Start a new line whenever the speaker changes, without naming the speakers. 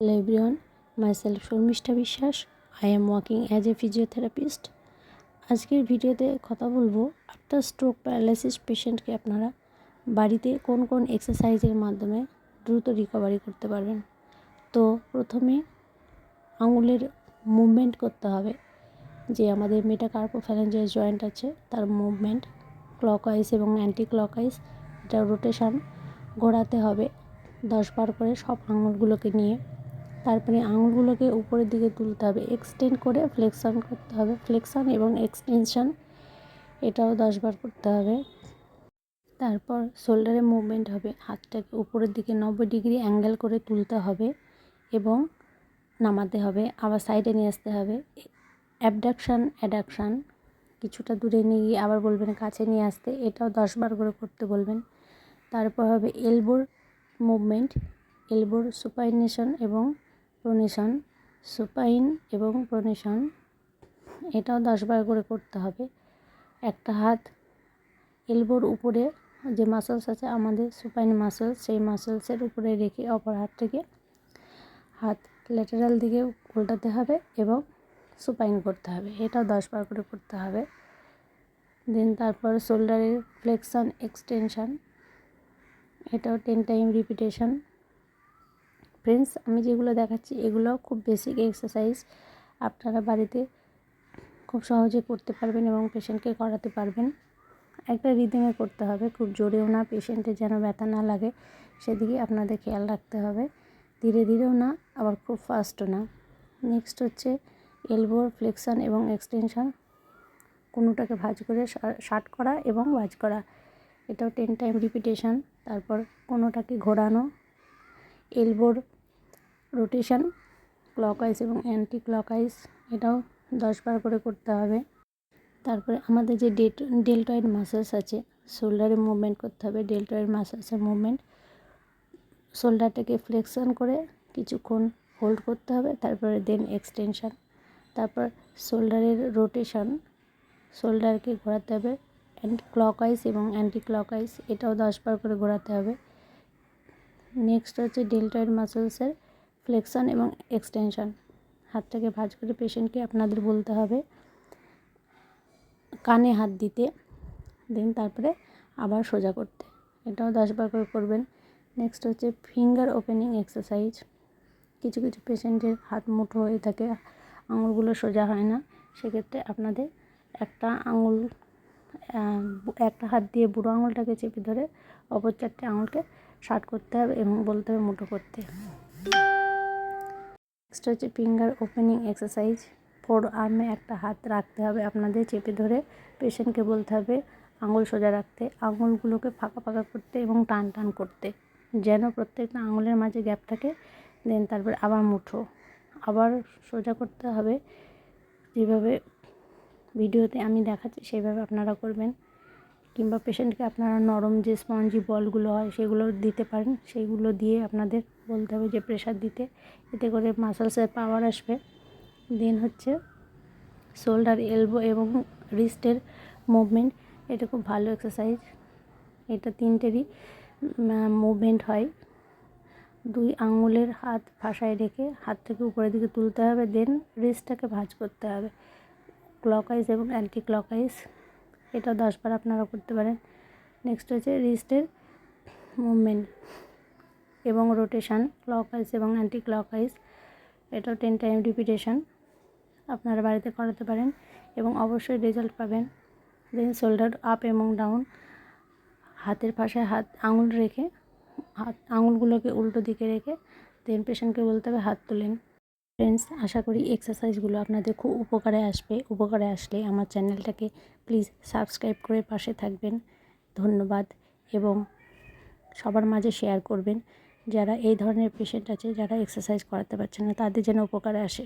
Hello everyone, myself Sharmistha বিশ্বাস. I am working as a physiotherapist. আজকের ভিডিওতে কথা বলবো আফটার স্ট্রোক প্যারালাইসিস পেশেন্টকে আপনারা বাড়িতে কোন কোন এক্সারসাইজের মাধ্যমে দ্রুত রিকভারি করতে পারবেন। তো প্রথমে আঙুলের মুভমেন্ট করতে হবে, যে আমাদের মেটাকার্পোফ্যালেঞ্জাস জয়েন্ট আছে তার মুভমেন্ট ক্লকওয়াইজ এবং অ্যান্টি ক্লকওয়াইজ, এটা রোটেশন ঘোরাতে হবে 10 বার করে সব আঙুলগুলোকে নিয়ে। তারপরে আঙুলগুলোকে উপরের দিকে তুলতে হবে, এক্সটেন্ড করে ফ্লেকশন করতে হবে, ফ্লেকশন এবং এক্সটেনশন এটাও 10 বার করতে হবে। তারপর শোল্ডারে মুভমেন্ট হবে, হাতটাকে উপরের দিকে 90 ডিগ্রি অ্যাঙ্গেল করে তুলতে হবে এবং নামাতে হবে, আবার সাইডে নিয়ে আসতে হবে। অ্যাবডাকশান অ্যাডাকশান কিছুটা দূরে নিয়ে গিয়ে আবার বলবেন কাছে নিয়ে আসতে, এটাও 10 বার করে করতে বলবেন। তারপর হবে এলবোর মুভমেন্ট, এলবোর সুপাইনেশন এবং প্রোনেশন, সুপাইন এবং প্রোনেশন এটাও 10 বার করে করতে হবে। একটা হাত এলবোর উপরে যে মাসেলস আছে আমাদের সুপাইন মাসেলস, সেই মাসেলসের উপরে রেখে অপর হাতটাকে হাত ল্যাটারাল দিকে উল্টাতে হবে এবং সুপাইন করতে হবে, এটাও 10 বার করে করতে হবে। দেন তারপর শোল্ডারের ফ্লেকশন এক্সটেনশন, এটাও 10 টাইম রিপিটেশন। ফ্রেন্ডস, আমি যেগুলো দেখাচ্ছি এগুলো খুব বেসিক এক্সারসাইজ, আপনারা বাড়িতে খুব সহজে করতে পারবেন এবং পেশেন্টকে করাতে পারবেন। একটা রিদমে করতে হবে, খুব জোরেও না, পেশেন্টের যেন ব্যথা না লাগে সেদিকে আপনাদের খেয়াল রাখতে হবে। ধীরে ধীরেও না, আবার খুব ফাস্টও না। নেক্সট হচ্ছে এলবোর ফ্লেকশন এবং এক্সটেনশন, কোনোটাকে ভাঁজ করে শার্ট করা এবং ভাঁজ করা, এটাও 10 টাইম রিপিটেশন। তারপর কোনোটাকে ঘোরানো, এলবোর রোটেশন ক্লকওয়াইজ এবং অ্যান্টি ক্লকওয়াইজ, এটাও 10 বার করে করতে হবে। তারপরে আমাদের যে ডেল্টয়েড মাসেলস আছে, শোল্ডারে মুভমেন্ট করতে হবে, ডেল্টয়েড মাসেলসের মুভমেন্ট, শোল্ডারটাকে ফ্লেকশন করে কিছুক্ষণ হোল্ড করতে হবে, তারপরে দেন এক্সটেনশন। তারপর শোল্ডারের রোটেশন, শোল্ডারকে ঘোরাতে হবে ক্লকওয়াইজ এবং অ্যান্টি ক্লকওয়াইজ, এটাও 10 বার করে ঘোরাতে হবে। নেক্সট হচ্ছে ডেল্টয়েড মাসেলসের ফ্লেকশন এবং এক্সটেনশন, হাতটাকে ভাঁজ করে পেশেন্টকে আপনাদের বলতে হবে কানে হাত দিতে, দেন তারপরে আবার সোজা করতে, এটাও 10 বার করে করবেন। নেক্সট হচ্ছে ফিঙ্গার ওপেনিং এক্সারসাইজ, কিছু কিছু পেশেন্টের হাত মুঠো হয়ে থাকে, আঙুলগুলো সোজা হয় না, সেক্ষেত্রে আপনাদের একটা হাত দিয়ে বুড়ো আঙুলটাকে চেপে ধরে অপর 4টে আঙুলকে শার্ট করতে হবে এবং বলতে হবে মুঠো করতে। নেক্সট হচ্ছে ফিঙ্গার ওপেনিং এক্সারসাইজ, ফোর আর্মে একটা হাত রাখতে হবে আপনাদের, চেপে ধরে পেশেন্টকে বলতে হবে আঙুল সোজা রাখতে, আঙুলগুলোকে ফাঁকা ফাঁকা করতে এবং টান টান করতে, যেন প্রত্যেকটা আঙুলের মাঝে গ্যাপ থাকে। দেন তারপর আবার মুঠো, আবার সোজা করতে হবে, যেভাবে ভিডিওতে আমি দেখাচ্ছি সেইভাবে আপনারা করবেন। কিংবা পেশেন্টকে আপনারা নরম যে স্পঞ্জি বলগুলো হয় সেগুলো দিতে পারেন, সেইগুলো দিয়ে আপনাদের বলতে হবে যে প্রেশার দিতে, এতে করে মাসেলসের পাওয়ার আসবে। দেন হচ্ছে শোল্ডার, এলবো এবং রিস্টের মুভমেন্ট, এটা খুব ভালো এক্সারসাইজ, এটা 3টেরই মুভমেন্ট হয়। 2 আঙুলের হাত ভাসায় রেখে হাত থেকে উপরের দিকে তুলতে হবে, দেন রিস্টটাকে ভাঁজ করতে হবে ক্লকওয়াইজ এবং অ্যান্টি ক্লকওয়াইজ, এটা 10 বার আপনারা করতে পারেন। নেক্সট হচ্ছে রিস্টের মুভমেন্ট এবং রোটেশন ক্লকওয়াইজ এবং অ্যান্টি ক্লকওয়াইজ, এটাও 10 টাইম রিপিটেশন, আপনারা বাড়িতে করাতে পারেন এবং অবশ্যই রেজাল্ট পাবেন। দেন শোল্ডার আপ এবং ডাউন, হাতের পাশে আঙুল রেখে আঙুলগুলোকে উল্টো দিকে রেখে দেন পেশেন্টকে বলতে হবে হাত তোলেন। ফ্রেন্ডস, আশা করি এক্সারসাইজগুলো আপনাদের খুব উপকারে আসবে। উপকারে আসলে আমার চ্যানেলটাকে প্লিজ সাবস্ক্রাইব করে পাশে থাকবেন, ধন্যবাদ, এবং সবার মাঝে শেয়ার করবেন, যারা এই ধরনের পেশেন্ট আছে যারা এক্সারসাইজ করাতে পারছে না তাদের যেন উপকারে আসে।